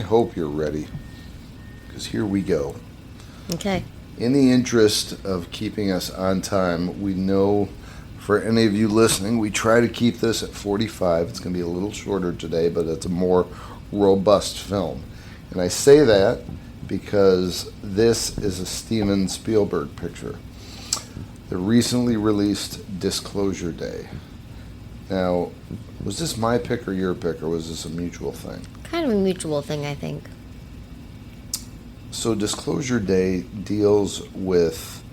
hope you're ready, because here we go. Okay. In the interest of keeping us on time, we know for any of you listening, we try to keep this at 45. It's going to be a little shorter today, but it's a more robust film. And I say that because this is a Steven Spielberg picture. The recently released Disclosure Day. Now, was this my pick or your pick, or was this a mutual thing? Kind of a mutual thing, I think. So Disclosure Day deals with,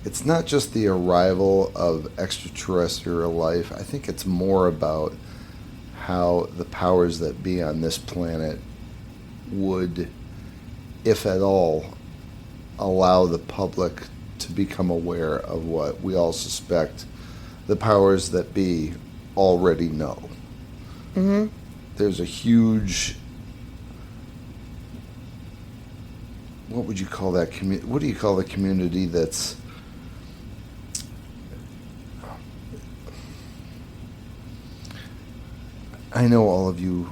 it's not just the arrival of extraterrestrial life. I think it's more about how the powers that be on this planet would, if at all, allow the public to become aware of what we all suspect the powers that be already know. Mm-hmm. There's a huge, what would you call that what do you call the community that's I know all of you,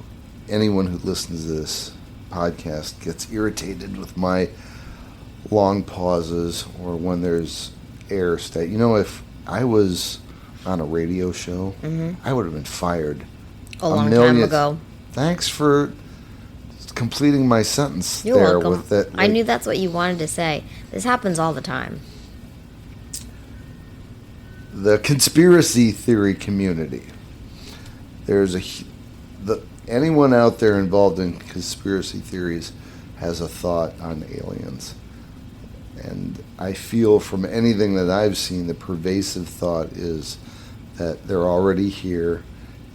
anyone who listens to this podcast gets irritated with my long pauses or when there's air state. You know, if I was on a radio show, I would have been fired A long time ago. Thanks for completing my sentence. You're there welcome. With that, I knew that's what you wanted to say. This happens all the time. The conspiracy theory community. There's anyone out there involved in conspiracy theories has a thought on aliens. And I feel from anything that I've seen, the pervasive thought is that they're already here,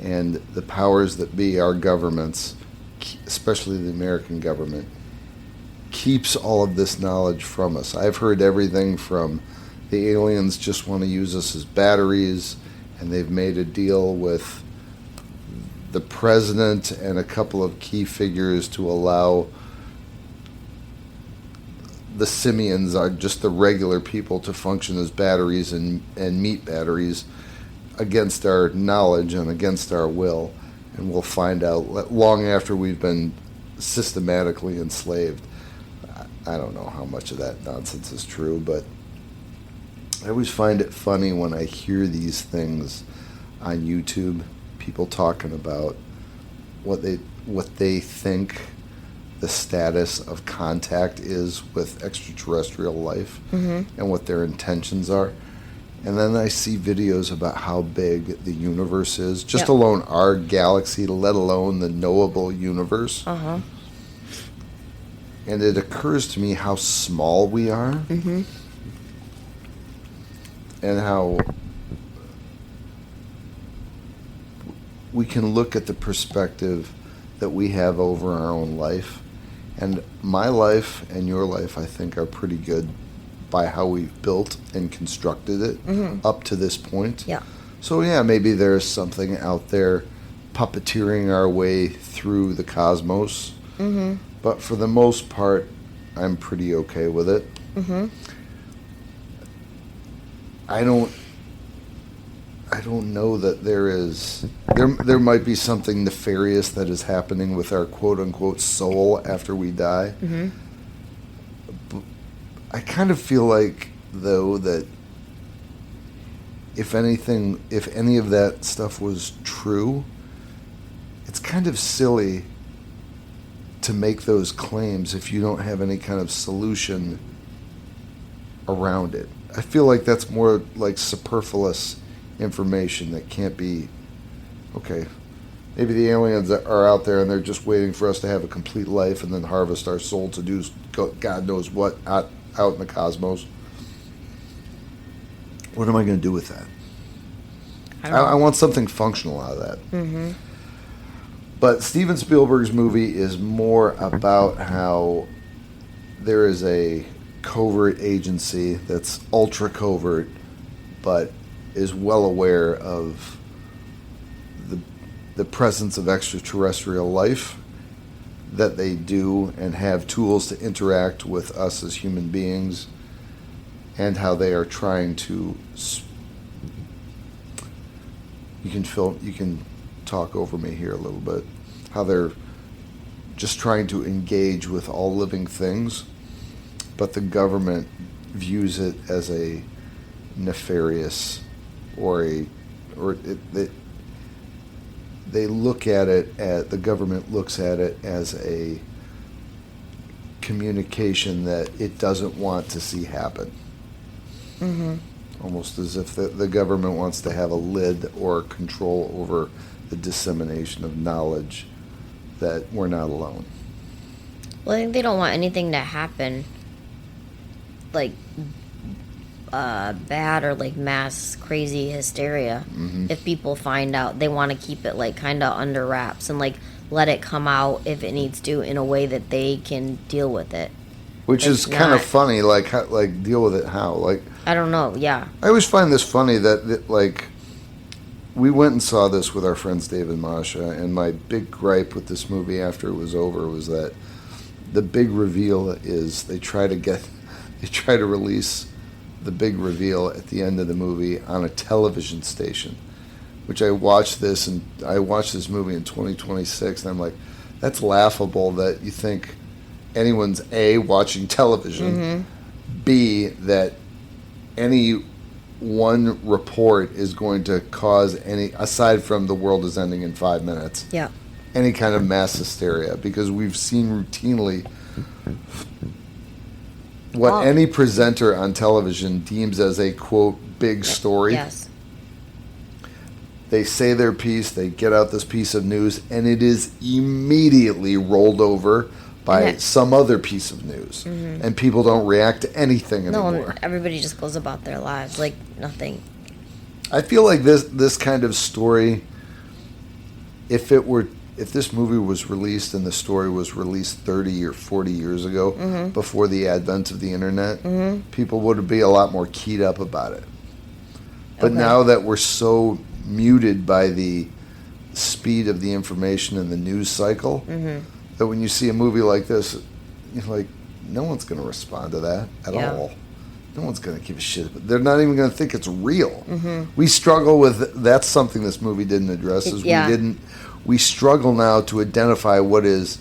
and the powers that be, our governments, especially the American government, keeps all of this knowledge from us. I've heard everything from the aliens just want to use us as batteries, and they've made a deal with the president and a couple of key figures to allow the simians, are just the regular people, to function as batteries and meat batteries against our knowledge and against our will. And we'll find out long after we've been systematically enslaved. I don't know how much of that nonsense is true, but I always find it funny when I hear these things on YouTube, people talking about what they think the status of contact is with extraterrestrial life, and what their intentions are. And then I see videos about how big the universe is, just alone our galaxy, let alone the knowable universe. And it occurs to me how small we are, and how we can look at the perspective that we have over our own life. And my life and your life, I think, are pretty good by how we've built and constructed it up to this point. Yeah. So, yeah, maybe there's something out there puppeteering our way through the cosmos. But for the most part, I'm pretty okay with it. I don't know that there might be something nefarious that is happening with our quote-unquote soul after we die. But I kind of feel like, though, that if any of that stuff was true, it's kind of silly to make those claims if you don't have any kind of solution around it. I feel like that's more like superfluous information that can't be, okay, maybe the aliens are out there and they're just waiting for us to have a complete life and then harvest our soul to do God knows what out in the cosmos. What am I going to do with that? I want something functional out of that. But Steven Spielberg's movie is more about how there is a covert agency that's ultra covert, but is well aware of the presence of extraterrestrial life, that they do and have tools to interact with us as human beings, and how they are trying to you can talk over me here a little bit, how they're just trying to engage with all living things, but the government views it as a nefarious they look at it the government looks at it as a communication that it doesn't want to see happen. Mm-hmm. Almost as if the government wants to have a lid or control over the dissemination of knowledge that we're not alone. Well, I think they don't want anything to happen, like, bad or, like, mass crazy hysteria. Mm-hmm. If people find out, they want to keep it, like, kind of under wraps and, like, let it come out if it needs to in a way that they can deal with it. Which Like, is kind of funny, like, how, like, deal with it how? Like, I don't know, yeah. I always find this funny that, like, we went and saw this with our friends Dave and Masha, and my big gripe with this movie after it was over was that the big reveal is they try to release the big reveal at the end of the movie on a television station, which I watched this movie in 2026, and I'm like, that's laughable that you think anyone's A, watching television, Mm-hmm. B, that any one report is going to cause any, aside from the world is ending in 5 minutes, Yeah. any kind of mass hysteria, because we've seen routinely what any presenter on television deems as a, quote, big story. Yes. They say their piece, they get out this piece of news, and it is immediately rolled over by some other piece of news. Mm-hmm. And people don't react to anything No, anymore. and everybody just goes about their lives like nothing. I feel like this kind of story, if this movie was released and the story was released 30 or 40 years ago, Mm-hmm. before the advent of the internet, Mm-hmm. people would be a lot more keyed up about it. But Okay. now that we're so muted by the speed of the information and the news cycle, Mm-hmm. that when you see a movie like this, you're like, no one's going to respond to that at Yeah. all. No one's going to give a shit. They're not even going to think it's real. Mm-hmm. We struggle with, that's something this movie didn't address, is Yeah. we struggle now to identify what is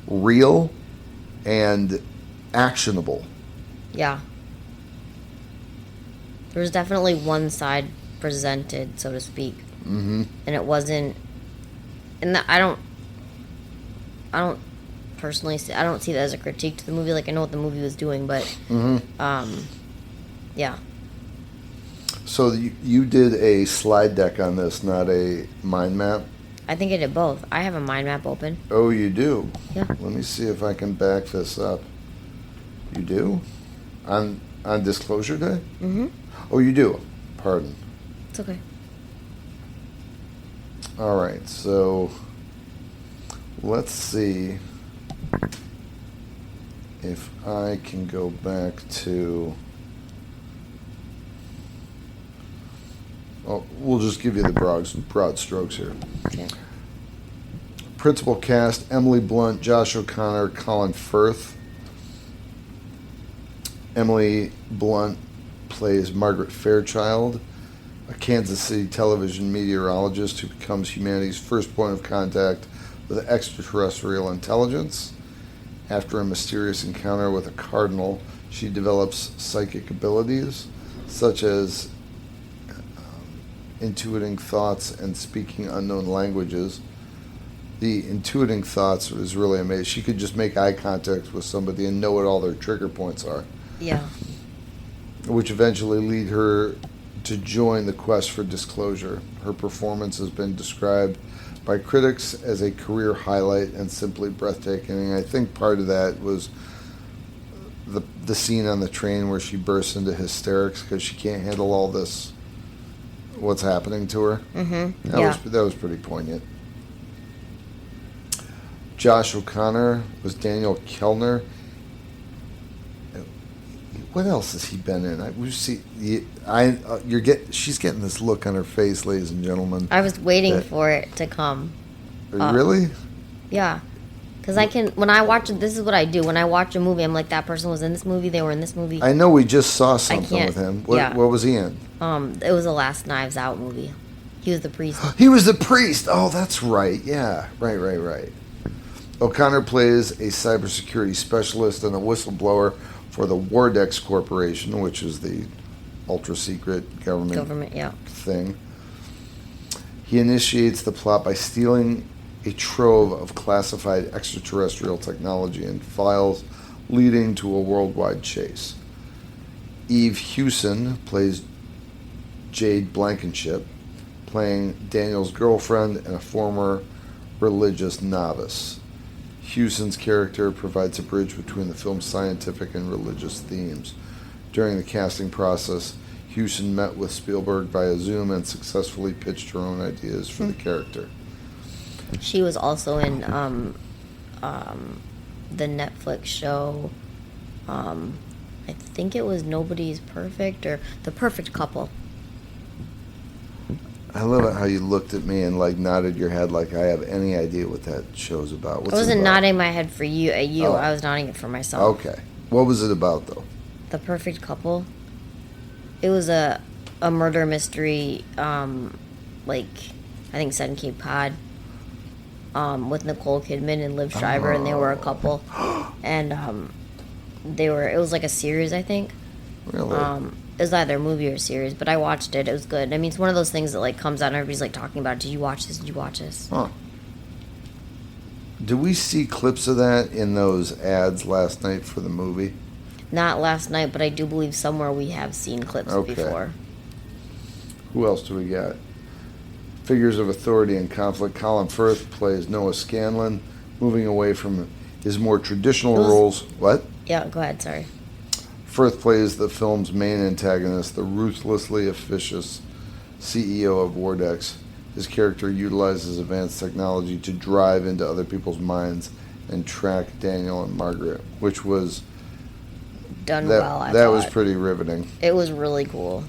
real and actionable. Yeah. There was definitely one side presented, so to speak. Mm-hmm. And it wasn't, and I don't personally see, I don't see that as a critique to the movie. Like, I know what the movie was doing, but Mm-hmm. yeah. So you did a slide deck on this, not a mind map? I think I did both. I have a mind map open. Oh, you do? Yeah. Let me see if I can back this up. You do? On Disclosure Day? Mm-hmm. Oh, you do? Pardon. It's okay. All right, so let's see if I can go back to... Oh, we'll just give you the broad strokes here. Okay. Principal cast: Emily Blunt, Josh O'Connor, Colin Firth. Emily Blunt plays Margaret Fairchild, a Kansas City television meteorologist who becomes humanity's first point of contact with extraterrestrial intelligence. After a mysterious encounter with a cardinal, she develops psychic abilities, such as intuiting thoughts and speaking unknown languages. The intuiting thoughts was really amazing. She could just make eye contact with somebody and know what all their trigger points are, Yeah. which eventually lead her to join the quest for disclosure. Her performance has been described by critics as a career highlight and simply breathtaking. And I think part of that was the scene on the train where she bursts into hysterics because she can't handle all this, what's happening to her. Mm-hmm. That was pretty poignant. Josh O'Connor was Daniel Kellner. What else has he been in? She's getting this look on her face, ladies and gentlemen. I was waiting for it to come. Are you really? Yeah. Because when I watch it, this is what I do. When I watch a movie, I'm like, that person was in this movie, they were in this movie. I know we just saw something can't- with him. yeah. What was he in? It was the last Knives Out movie. He was the priest. He was the priest. Oh, that's right. Yeah. Right. O'Connor plays a cybersecurity specialist and a whistleblower for the Wardex Corporation, which is the ultra-secret government yeah. thing. He initiates the plot by stealing a trove of classified extraterrestrial technology and files, leading to a worldwide chase. Eve Hewson plays Jade Blankenship, playing Daniel's girlfriend and a former religious novice. Hewson's character provides a bridge between the film's scientific and religious themes. During the casting process, Hewson met with Spielberg via Zoom and successfully pitched her own ideas for the character. She was also in the Netflix show, I think it was Nobody's Perfect or The Perfect Couple. I love it how you looked at me and like nodded your head like I have any idea what that show's about. What's I wasn't it about? nodding my head for you at you. Oh. I was nodding it for myself. Okay. What was it about though? The Perfect Couple. It was a murder mystery, like I think set in Cape Cod, with Nicole Kidman and Liv Schreiber, and they were a couple, and it was like a series, I think. Really? It was either a movie or a series, but I watched it. It was good. I mean, it's one of those things that like comes out and everybody's like talking about it. Did you watch this? Did you watch this? Huh. Do we see clips of that in those ads last night for the movie? Not last night, but I do believe somewhere we have seen clips before. Who else do we got? Figures of authority and conflict. Colin Firth plays Noah Scanlon, moving away from his more traditional roles. What? Yeah, go ahead, sorry. Firth plays the film's main antagonist, the ruthlessly officious CEO of Wardex. His character utilizes advanced technology to drive into other people's minds and track Daniel and Margaret, which was done well, I that thought. was pretty riveting. It was really cool.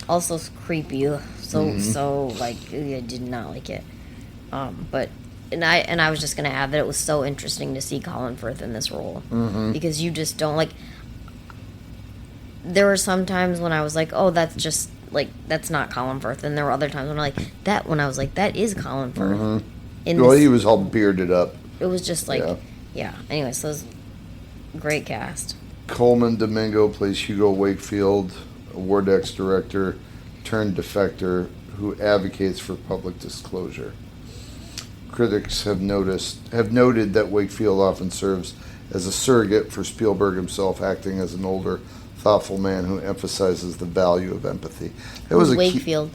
Also creepy. So like I did not like it. But I was just gonna add that it was so interesting to see Colin Firth in this role. Because you just don't like. There were some times when I was like, oh, that's just like that's not Colin Firth, and there were other times when I was like that is Colin Firth. He was all bearded up. It was just like yeah. Anyway, so it was a great cast. Coleman Domingo plays Hugo Wakefield, a Wardex director turned defector who advocates for public disclosure. Critics have noted that Wakefield often serves as a surrogate for Spielberg himself, acting as an older, thoughtful man who emphasizes the value of empathy. Who's Wakefield?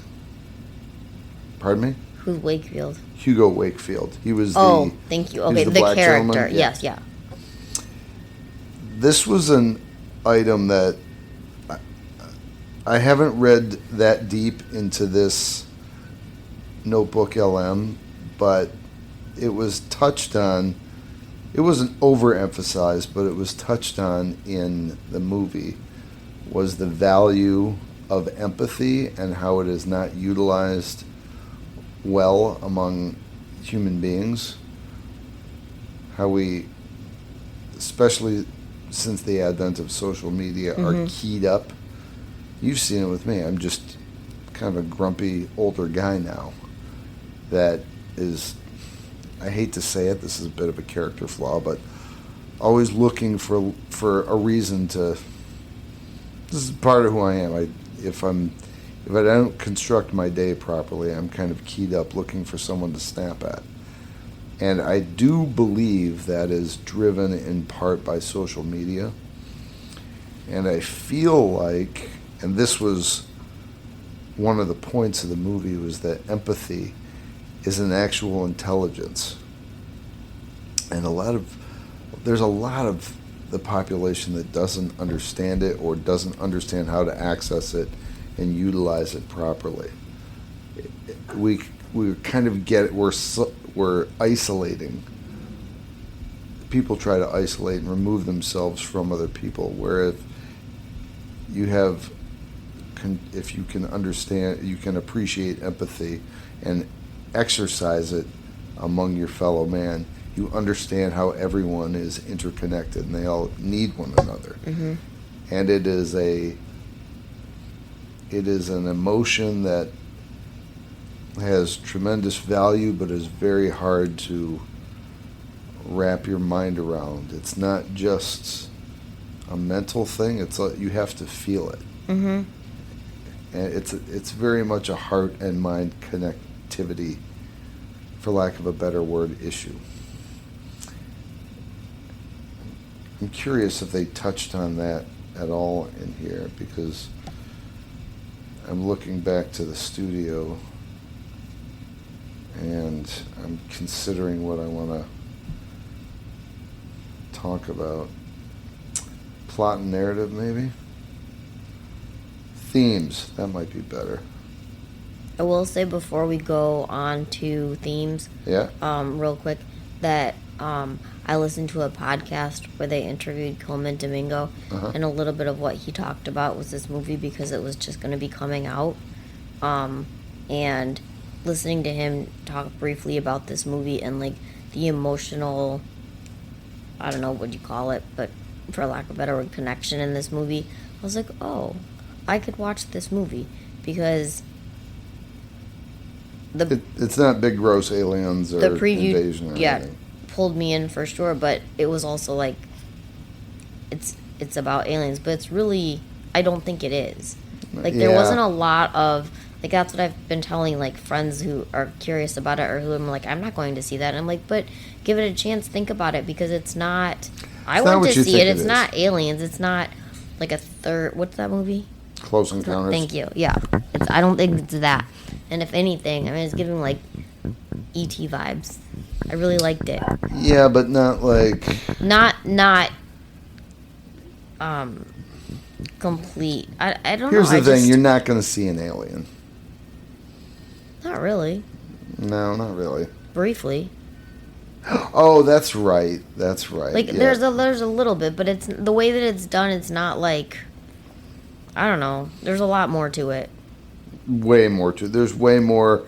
Pardon me? Who's Wakefield? Hugo Wakefield. He was thank you. Okay, the black character. gentleman. Yes, yeah. This was an item that I haven't read that deep into this Notebook LM, but it was touched on. It wasn't overemphasized, but it was touched on in the movie, was the value of empathy and how it is not utilized well among human beings. How we, especially since the advent of social media, are keyed up. You've seen it with me. I'm just kind of a grumpy older guy now that is, I hate to say it, this is a bit of a character flaw, but always looking for a reason to. This is part of who I am. If I don't construct my day properly, I'm kind of keyed up looking for someone to snap at. And I do believe that is driven in part by social media. And I feel like, and this was one of the points of the movie, was that empathy is an actual intelligence. And there's a lot of the population that doesn't understand it or doesn't understand how to access it and utilize it properly. We kind of get it. We're isolating. People try to isolate and remove themselves from other people. Where if you can understand, you can appreciate empathy and exercise it among your fellow man, you understand how everyone is interconnected and they all need one another. And it is an emotion that has tremendous value, but is very hard to wrap your mind around. It's not just a mental thing. You have to feel it. Mm-hmm. And it's very much a heart and mind connectivity, for lack of a better word, issue. I'm curious if they touched on that at all in here, because I'm looking back to the studio and I'm considering what I want to talk about. Plot and narrative, maybe? Themes, that might be better. I will say before we go on to themes, Yeah? real quick, that I listened to a podcast where they interviewed Coleman Domingo, and a little bit of what he talked about was this movie because it was just going to be coming out. And listening to him talk briefly about this movie and like the emotional, I don't know what you call it, but for lack of a better word, connection in this movie, I was like, oh, I could watch this movie because It's not big gross aliens or the preview, invasion or anything. pulled me in for sure, but it was also like it's about aliens, but it's really, I don't think it is. Like there wasn't a lot of, like that's what I've been telling like friends who are curious about it or who I'm like, I'm not going to see that. And I'm like, but give it a chance, think about it, because it's not, I went to see it, it's not aliens, it's not like a third, what's that movie? Close Encounters. Thank you. Yeah. I don't think it's that. And if anything, I mean, it's giving like E.T. vibes. I really liked it. Yeah, but not like... Not complete. I don't know. Here's the thing, you're not going to see an alien. Not really. No, not really. Briefly. Oh, that's right. That's right. Like, there's a little bit, but it's the way that it's done, it's not like... I don't know. There's a lot more to it. Way more to it. There's way more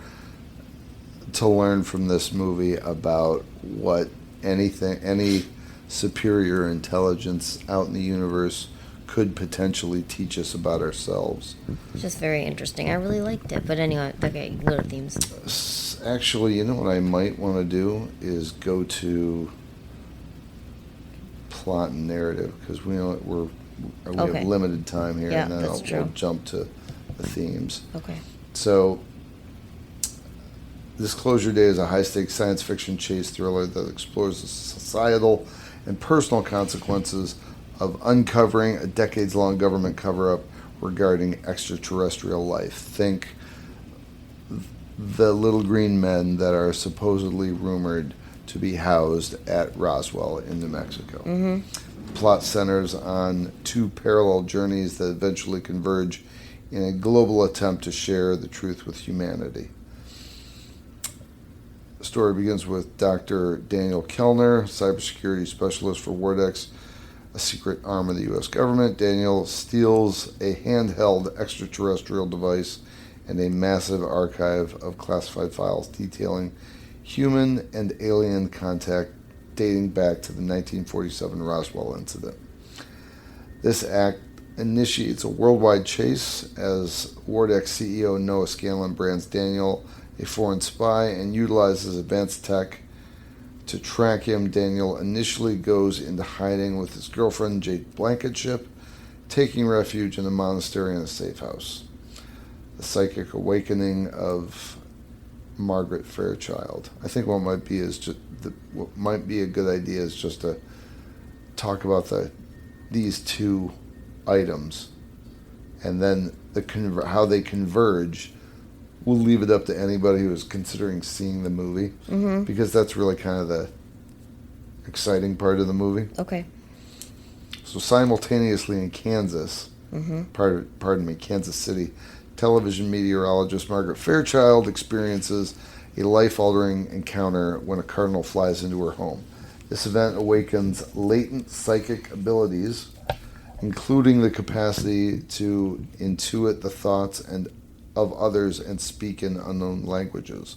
to learn from this movie about what any superior intelligence out in the universe could potentially teach us about ourselves. It's just very interesting. I really liked it. But anyway, okay, go to themes. Actually, you know what I might want to do is go to plot and narrative, because we have limited time here, Yeah, and then that's we'll true. jump to the themes. Okay. So, Disclosure Day is a high-stakes science fiction chase thriller that explores the societal and personal consequences of uncovering a decades-long government cover-up regarding extraterrestrial life. Think the little green men that are supposedly rumored to be housed at Roswell in New Mexico. Mm-hmm. The plot centers on two parallel journeys that eventually converge in a global attempt to share the truth with humanity. The story begins with Dr. Daniel Kellner, cybersecurity specialist for Wardex, a secret arm of the U.S. government. Daniel steals a handheld extraterrestrial device and a massive archive of classified files detailing human and alien contact dating back to the 1947 Roswell incident. This act initiates a worldwide chase as Wardex CEO Noah Scanlon brands Daniel a foreign spy and utilizes advanced tech to track him. Daniel initially goes into hiding with his girlfriend, Jade Blankenship, taking refuge in a monastery and a safe house. The psychic awakening of Margaret Fairchild. I think what might be a good idea is just to talk about these two items, and then how they converge. We'll leave it up to anybody who is considering seeing the movie, because that's really kind of the exciting part of the movie. Okay. So simultaneously in Kansas, Kansas City, television meteorologist Margaret Fairchild experiences a life-altering encounter when a cardinal flies into her home. This event awakens latent psychic abilities, including the capacity to intuit the thoughts of others and speak in unknown languages.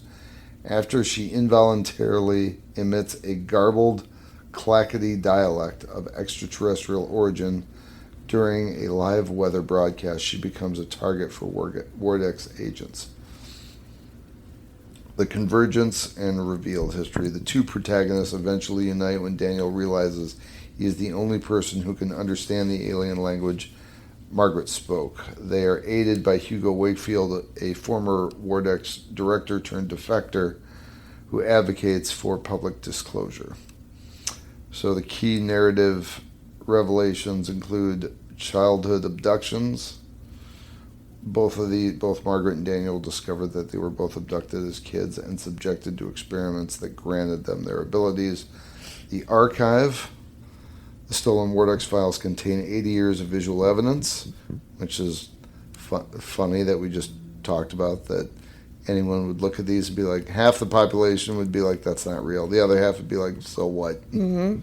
After she involuntarily emits a garbled, clackety dialect of extraterrestrial origin during a live weather broadcast, she becomes a target for Wardex agents. The convergence and revealed history. The two protagonists eventually unite when Daniel realizes he is the only person who can understand the alien language Margaret spoke. They are aided by Hugo Wakefield, a former Wardex director turned defector who advocates for public disclosure. So the key narrative revelations include childhood abductions. Both Margaret and Daniel discovered that they were both abducted as kids and subjected to experiments that granted them their abilities. The archive. The stolen Wardex files contain 80 years of visual evidence, which is funny that we just talked about, that anyone would look at these and be like, half the population would be like, that's not real. The other half would be like, so what? Mm-hmm.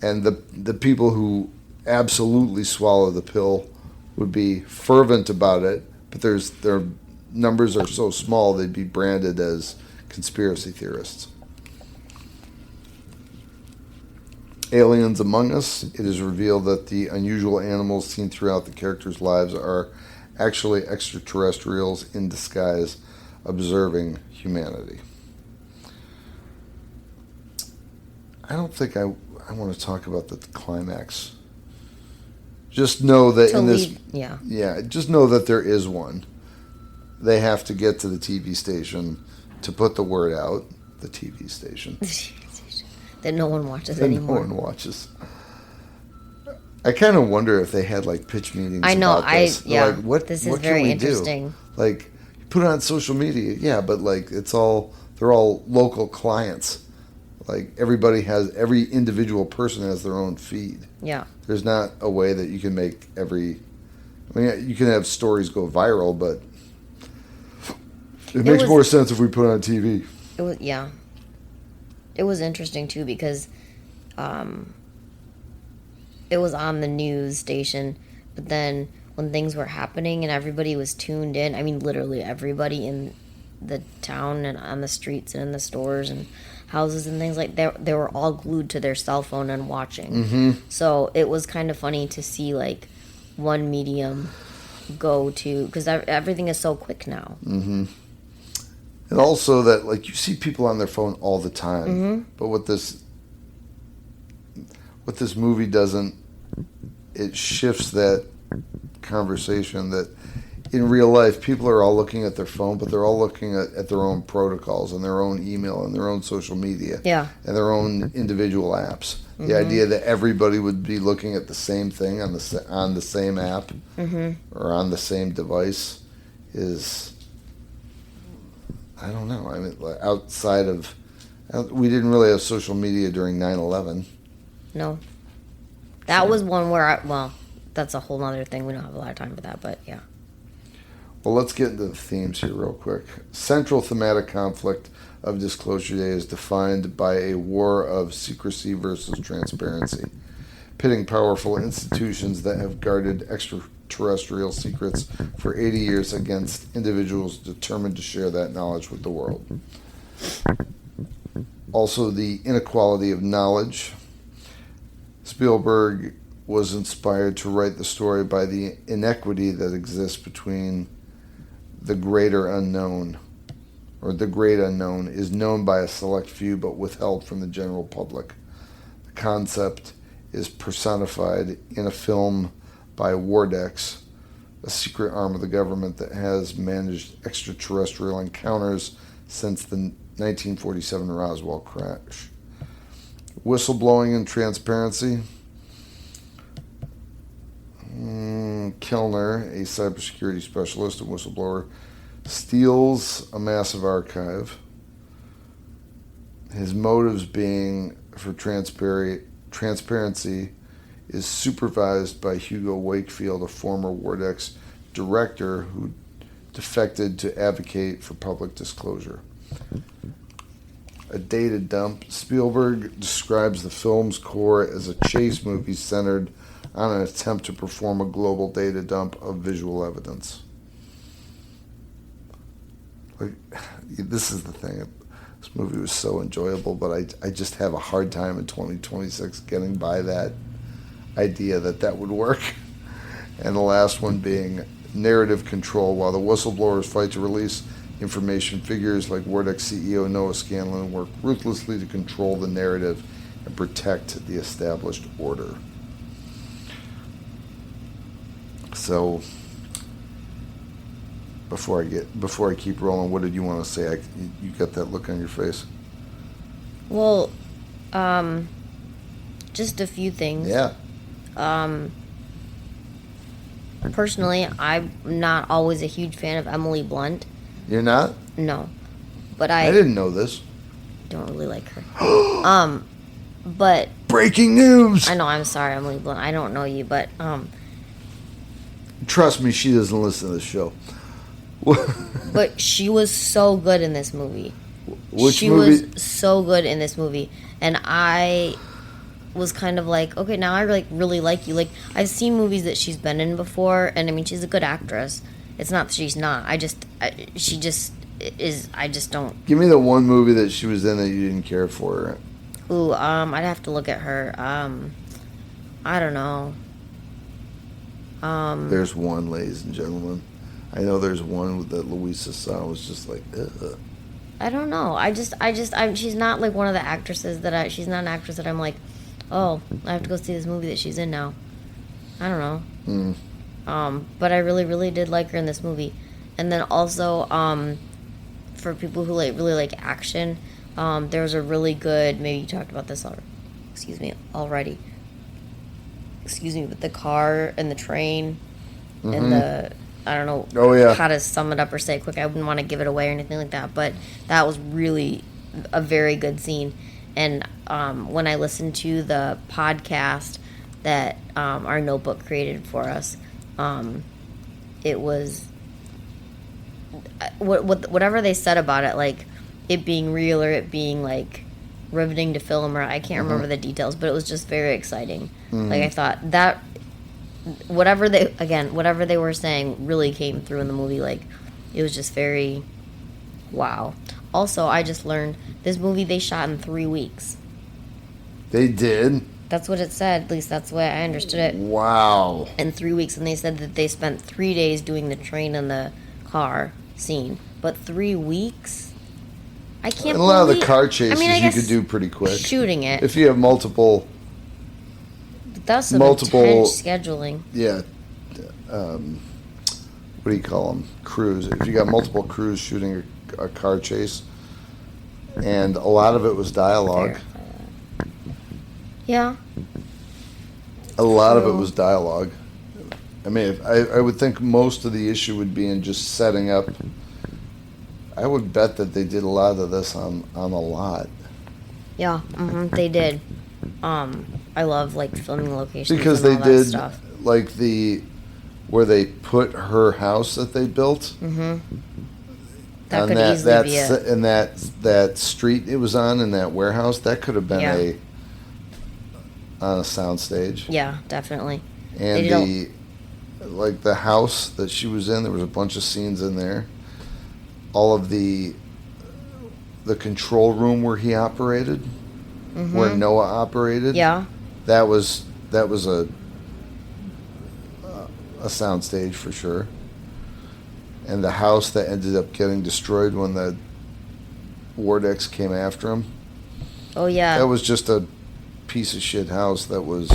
And the people who absolutely swallow the pill would be fervent about it, but their numbers are so small they'd be branded as conspiracy theorists. Aliens Among Us. It is revealed that the unusual animals seen throughout the characters' lives are actually extraterrestrials in disguise observing humanity. I don't think I want to talk about the climax. Just know that just know that there is one. They have to get to the TV station to put the word out. The TV station. That no one watches anymore. No one watches. I kind of wonder if they had like pitch meetings. I know. About this. Like, this is what very can we interesting. Do? Like, you put it on social media, but like they're all local clients. Like every individual person has their own feed. Yeah. There's not a way that you can make you can have stories go viral, but it makes more sense if we put it on TV. It was interesting too because it was on the news station, but then when things were happening and everybody was tuned in, I mean literally everybody in the town and on the streets and in the stores and houses and things like that, they were all glued to their cell phone and watching. Mm-hmm. So it was kind of funny to see like one medium go to, because everything is so quick now. Mm-hmm. And also that, like, you see people on their phone all the time. Mm-hmm. But what this movie doesn't, it shifts that conversation that in real life, people are all looking at their phone, but they're all looking at their own protocols and their own email and their own social media and their own individual apps. Mm-hmm. The idea that everybody would be looking at the same thing on the same app or on the same device is... I don't know. I mean, outside of... We didn't really have social media during 9/11. No. That was one where that's a whole other thing. We don't have a lot of time for that, but yeah. Well, let's get into the themes here real quick. Central thematic conflict of Disclosure Day is defined by a war of secrecy versus transparency, pitting powerful institutions that have guarded extraterrestrial secrets for 80 years against individuals determined to share that knowledge with the world. Also, the inequality of knowledge. Spielberg was inspired to write the story by the inequity that exists between the greater unknown, or the great unknown is known by a select few but withheld from the general public. The concept is personified in a film by Wardex, a secret arm of the government that has managed extraterrestrial encounters since the 1947 Roswell crash. Whistleblowing and transparency. Kellner, a cybersecurity specialist and whistleblower, steals a massive archive. His motives being for transparency is supervised by Hugo Wakefield, a former Wardex director who defected to advocate for public disclosure. A data dump. Spielberg describes the film's core as a chase movie centered on an attempt to perform a global data dump of visual evidence. Like, this is the thing. This movie was so enjoyable, but I just have a hard time in 2026 getting by that idea that would work. And the last one being narrative control. While the whistleblowers fight to release information figures like Vortex CEO Noah Scanlon work ruthlessly to control the narrative and protect the established order. So, before I keep rolling, what did you want to say? You got that look on your face. Well, just a few things. Yeah. Personally, I'm not always a huge fan of Emily Blunt. You're not? No, but I didn't know this. don't really like her. But Breaking news! I know. I'm sorry, Emily Blunt. I don't know you, but Trust me, she doesn't listen to the show. but she was so good in this movie. Which movie? Was so good in this movie, and I was kind of like, okay, now I really like you. Like, I've seen movies that she's been in before, and I mean, she's a good actress. It's not that she's not. She just is. I just don't. Give me the one movie that she was in that you didn't care for. Ooh, I'd have to look at her. I don't know. There's one, ladies and gentlemen. I know there's one that Louisa saw was just like, ugh. I don't know. She's not like one of the actresses she's not an actress that I'm like, oh, I have to go see this movie that she's in now. I don't know. But I really, really did like her in this movie. And then also, for people who really like action, there was a really good, maybe you talked about this already. With the car and the train and the, I don't know how to sum it up or say it quick. I wouldn't want to give it away or anything like that, but that was really a very good scene. And when I listened to the podcast that our notebook created for us, it was whatever they said about it, like it being real or it being like riveting to film, or I can't remember the details, but it was just very exciting. Like, I thought that whatever they were saying really came through in the movie. Like, it was just very wow. Also, I just learned this movie they shot in 3 weeks. They did? That's what it said. At least that's the way I understood it. Wow. In 3 weeks, and they said that they spent 3 days doing the train and the car scene. But 3 weeks? I can't and a lot of the car chases you could do pretty quick. Shooting it. If you have multiple... That's some intense scheduling. Yeah. What do you call them? Crews. If you got multiple crews shooting a car chase, and a lot of it was dialogue. Yeah. A lot of it was dialogue. I mean, I would think most of the issue would be in just setting up. I would bet that they did a lot of this on a lot. Yeah, they did. I love like filming locations because and all they that did stuff. Like where they put her house that they built. That could easily be it. And that street it was on in that warehouse, that could have been on a soundstage. Yeah, definitely. And the house that she was in, there was a bunch of scenes in there. All of the control room where he operated, where Noah operated. Yeah. That was a soundstage for sure. And the house that ended up getting destroyed when the Vortex came after him. Oh yeah. That was just a piece of shit house that was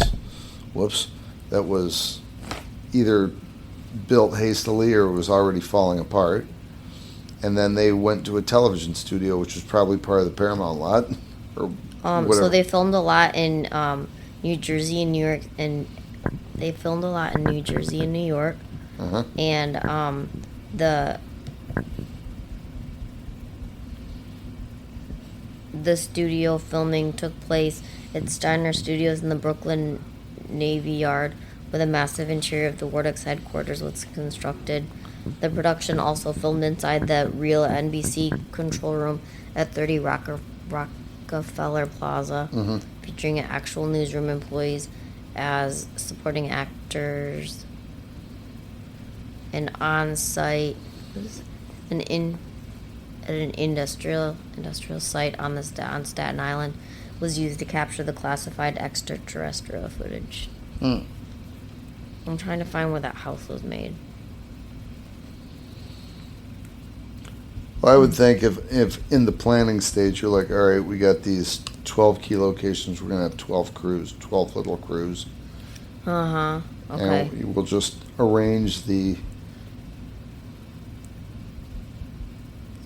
either built hastily or was already falling apart. And then they went to a television studio, which was probably part of the Paramount lot. Or whatever. So they filmed a lot in New Jersey and New York, and they filmed a lot in New Jersey and New York. And the studio filming took place at Steiner Studios in the Brooklyn Navy Yard, where the massive interior of the Vortex headquarters was constructed. The production also filmed inside the real NBC control room at 30 Rockefeller Plaza, featuring actual newsroom employees as supporting actors. And on-site, at an industrial site on Staten Island, was used to capture the classified extraterrestrial footage. I'm trying to find where that house was made. Well, I would think if in the planning stage you're like, all right, we got these 12 key locations, we're going to have 12 crews, 12 little crews. Uh-huh. Okay. And we'll just arrange the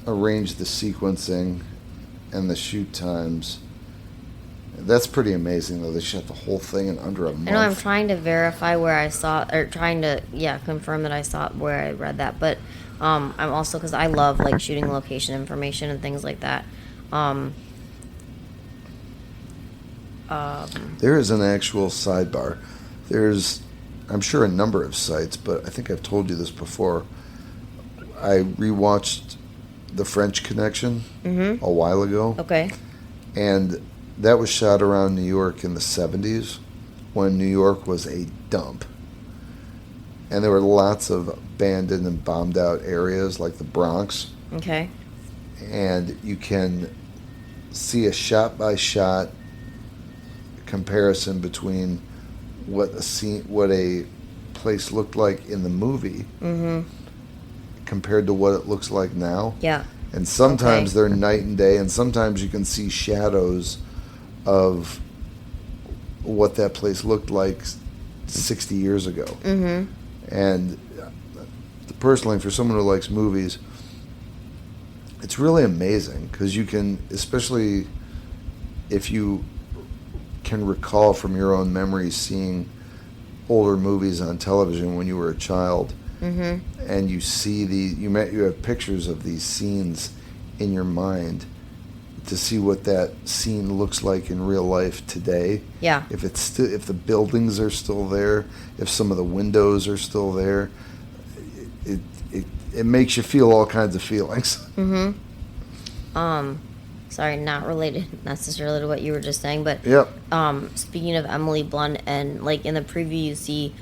sequencing and the shoot times. That's pretty amazing, though. They shot the whole thing in under a month. I know I'm trying to verify where I saw, or trying to, confirm that I saw where I read that. But I'm also, because I love, like, shooting location information and things like that. There is an actual sidebar. There's, I'm sure, a number of sites, but I think I've told you this before. I rewatched The French Connection a while ago. Okay. And that was shot around New York in the 70s when New York was a dump. And there were lots of abandoned and bombed out areas like the Bronx. Okay. And you can see a shot-by-shot comparison between what a place looked like in the movie compared to what it looks like now. Yeah. And sometimes they're night and day, and sometimes you can see shadows of what that place looked like 60 years ago. Mm-hmm. And personally, for someone who likes movies, it's really amazing because you can, especially if you can recall from your own memories seeing older movies on television when you were a child, and you see you have pictures of these scenes in your mind to see what that scene looks like in real life today. Yeah. If if the buildings are still there, if some of the windows are still there, it makes you feel all kinds of feelings. Sorry, not related necessarily to what you were just saying, but Yep. Speaking of Emily Blunt, and like in the preview you see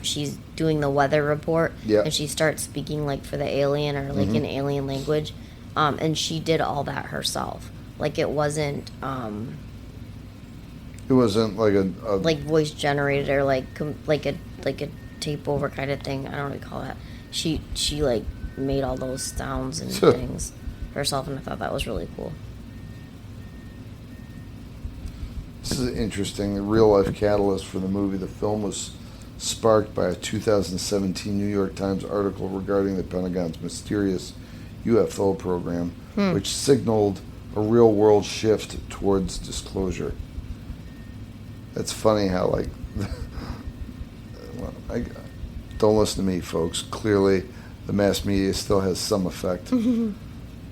she's doing the weather report, Yep. and she starts speaking like for the alien or like in alien language, and she did all that herself. Like it wasn't like a like voice generated or like a tape over kind of thing. I don't know what you call that. She like made all those sounds and things herself, and I thought that was really cool. This is interesting. The real-life catalyst for the movie. The film was sparked by a 2017 New York Times article regarding the Pentagon's mysterious UFO program, which signaled a real-world shift towards disclosure. It's funny how, like, don't listen to me, folks. Clearly, the mass media still has some effect.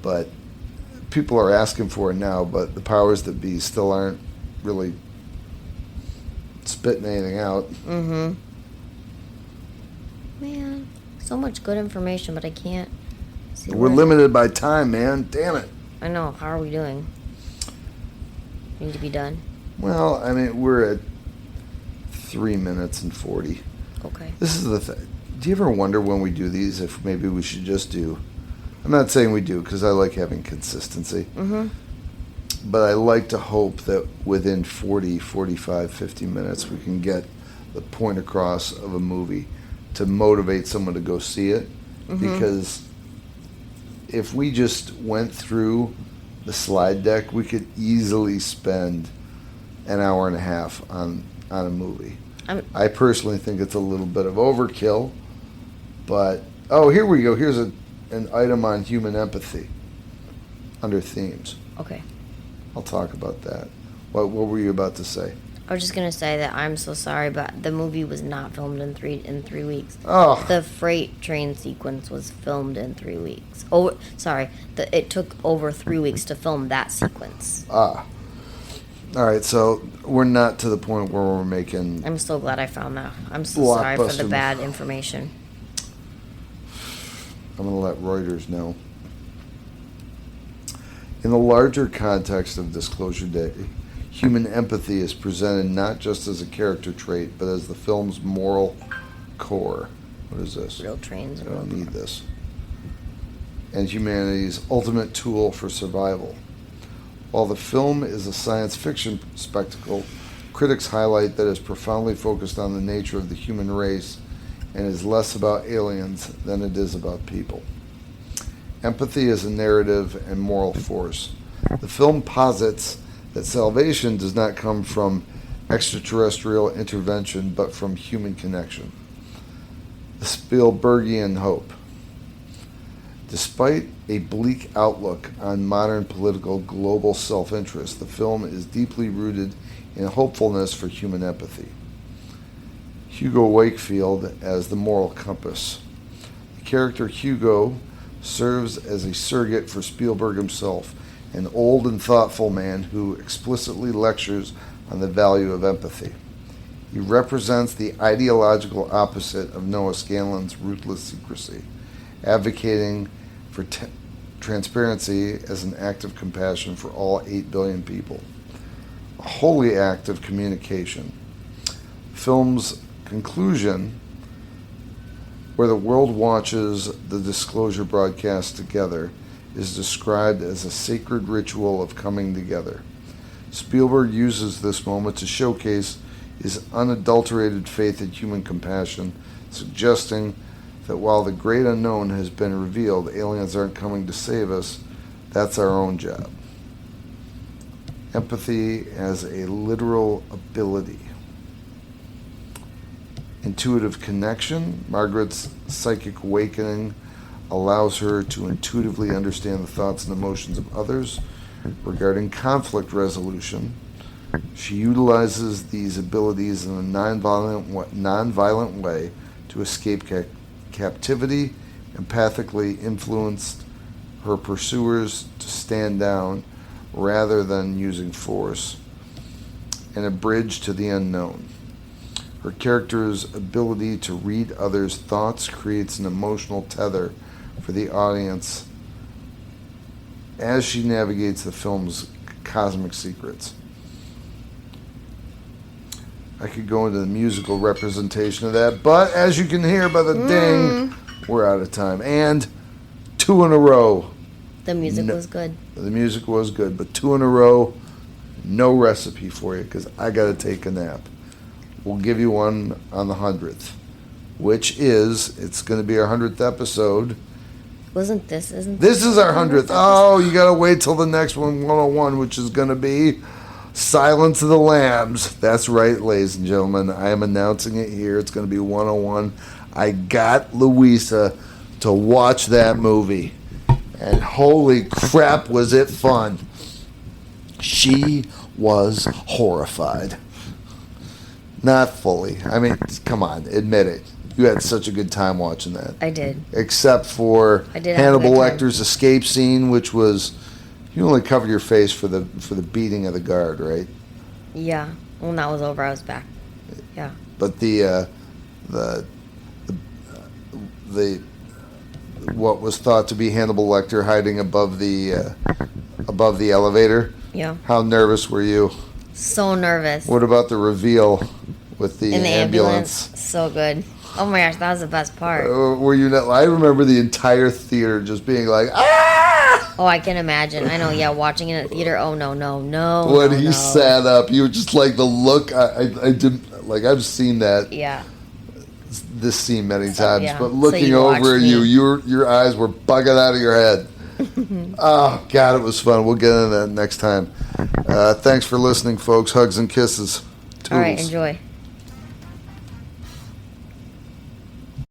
But people are asking for it now, but the powers that be still aren't really spitting anything out. Man, so much good information, but I can't see. We're limited by time, man. Damn it. I know. How are we doing? We need to be done. Well, I mean, we're at 3 minutes and 40. Okay. This is the thing. Do you ever wonder when we do these if maybe we should just do... I'm not saying we do because I like having consistency. But I like to hope that within 40, 45, 50 minutes we can get the point across of a movie to motivate someone to go see it. Because if we just went through the slide deck, we could easily spend an hour and a half on a movie. I personally think it's a little bit of overkill, but here we go. Here's an item on human empathy under themes. Okay. I'll talk about that. What were you about to say? I was just gonna say that I'm so sorry, but the movie was not filmed in 3 weeks. Oh, The freight train sequence was filmed in 3 weeks. Oh, sorry. It took over 3 weeks to film that sequence. all right. So we're not to the point where we're making. I'm so glad I found that. I'm so sorry for the Blockbuster. bad information. I'm going to let Reuters know. In the larger context of Disclosure Day, human empathy is presented not just as a character trait, but as the film's moral core. What is this? Real trains. I And don't need this. And humanity's ultimate tool for survival. While the film is a science fiction spectacle, critics highlight that it is profoundly focused on the nature of the human race and is less about aliens than it is about people. Empathy is a narrative and moral force. The film posits that salvation does not come from extraterrestrial intervention, but from human connection. The Spielbergian hope. Despite a bleak outlook on modern political global self-interest, the film is deeply rooted in hopefulness for human empathy. Hugo Wakefield as the moral compass. The character Hugo serves as a surrogate for Spielberg himself, an old and thoughtful man who explicitly lectures on the value of empathy. He represents the ideological opposite of Noah Scanlon's ruthless secrecy, advocating for transparency as an act of compassion for all 8 billion people. A holy act of communication. Film's conclusion, where the world watches the disclosure broadcast together, is described as a sacred ritual of coming together. Spielberg uses this moment to showcase his unadulterated faith in human compassion, suggesting that while the great unknown has been revealed, aliens aren't coming to save us, that's our own job. Empathy as a literal ability. Intuitive connection. Margaret's psychic awakening allows her to intuitively understand the thoughts and emotions of others regarding conflict resolution. She utilizes these abilities in a nonviolent way to escape captivity, empathically influenced her pursuers to stand down rather than using force, and a bridge to the unknown. Her character's ability to read others' thoughts creates an emotional tether for the audience as she navigates the film's cosmic secrets. I could go into the musical representation of that, but as you can hear by the ding, we're out of time. And 2 in a row. The music was good. The music was good, but 2 in a row, no recipe for you because I got to take a nap. We'll give you one on the 100th, which is, it's going to be our 100th episode. Isn't this our 100th. Oh, you got to wait till the next one, 101, which is going to be Silence of the Lambs. That's right, ladies and gentlemen. I am announcing it here. It's going to be 101. I got Louisa to watch that movie. And holy crap, was it fun. She was horrified. Not fully. I mean, come on, admit it. You had such a good time watching that. I did. Except for Hannibal Lecter's escape scene, which was, you only covered your face for the beating of the guard, right? Yeah. When that was over, I was back. Yeah. But the what was thought to be Hannibal Lecter hiding above the elevator. Yeah. How nervous were you? So nervous. What about the reveal with the ambulance? So good. Oh my gosh, that was the best part. Were you not? I remember the entire theater just being like, ah! Oh, I can imagine. I know. Yeah, watching it at theater. Oh no. When he sat up, you were just like the look. I didn't like. I've seen that. Yeah. This scene many times, yeah. but looking over at you, your eyes were bugging out of your head. Oh God, it was fun. We'll get into that next time. Thanks for listening, folks. Hugs and kisses. Toodles. All right, enjoy.